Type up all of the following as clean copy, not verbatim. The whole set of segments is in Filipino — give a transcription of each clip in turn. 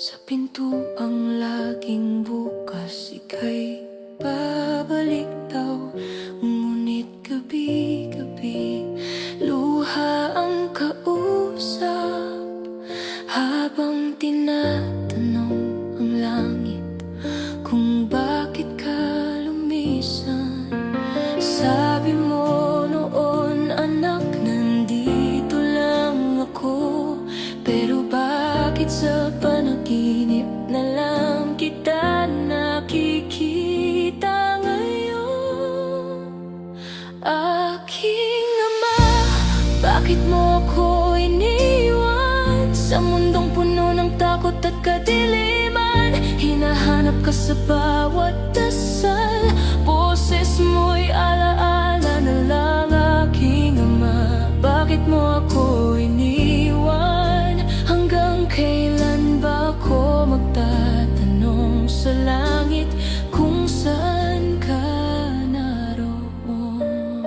Sa pintuang laging bukas, ika'y babalik daw. Ngunit gabi-gabi, luha ang kausap, habang tinatanong ang langit kung bakit ka lumisan. Sabi mo noon, anak, nandito lang ako, pero bakit sa panaginip na lang kita nakikita ngayon? Aking ama, bakit mo ako iniwan sa mundong puno ng takot at kadiliman? Hinahanap ka sa bawat dasal, boses mo'y alaala na lang. Aking ama, bakit mo ako iniwan? Hanggang kailan ba ako magtatanong sa langit kung saan ka naroon?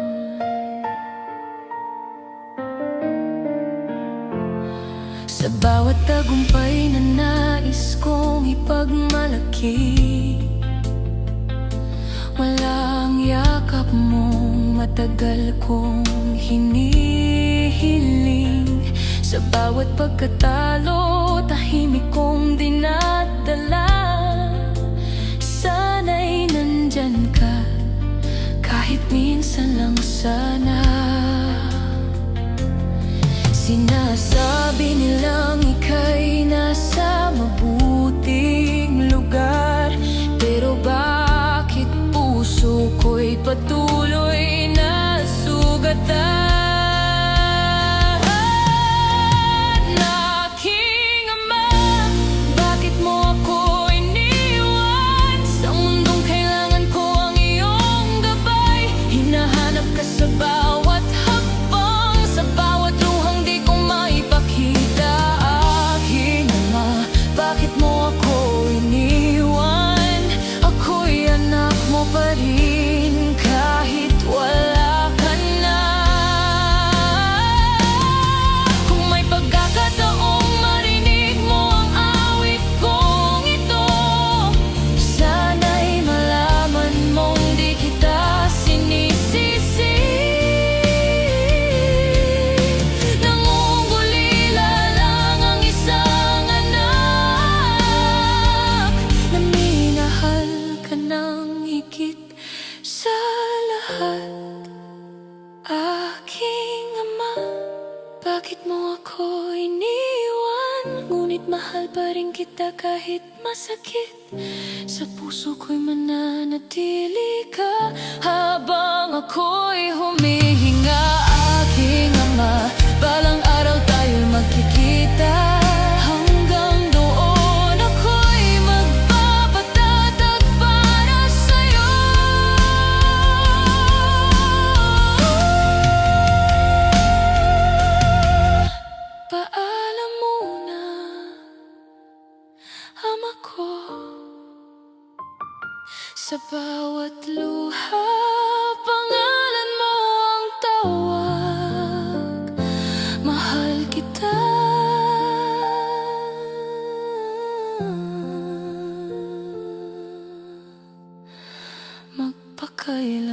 Sa bawat tagumpay na nais kong ipagmalaki, walang yakap mong matagal kong hinihiling. Sa bawat pagkatalo, tahimik kong dinadala. Sana'y nandyan ka, kahit minsan lang sana. Sinasabi nilang ika'y nasa mabuting lugar, pero bakit puso ko'y patuloy na sugatan? Aking ama, bakit mo ako iniwan sa mundong kailangan ko ang iyong gabay? Hinahanap ka sa bawat hakbang, sa bawat luhang di ko maipakita. Aking ama, bakit mo ako iniwan? Ako'y anak mo pa rin kahit wala ka na. Kung may pagkakataong marinig mo ang awit kong ito, sana'y malaman mong di kita sinisisi. Nangungulila lang ang isang anak na minahal ka ng higit sa lahat. Aking ama, bakit mo ako iniwan? Ngunit mahal pa rin kita kahit masakit. Sa puso ko'y mananatili ka habang ako'y humihinga. Aking ama, balang araw tayo'y magkikita. Hanggang doon ako'y magpapatatag para sa'yo. Paalam muna, ama ko. Sa bawat luha, pangalan mo ang tawag. Mahal kita, magpakailanman.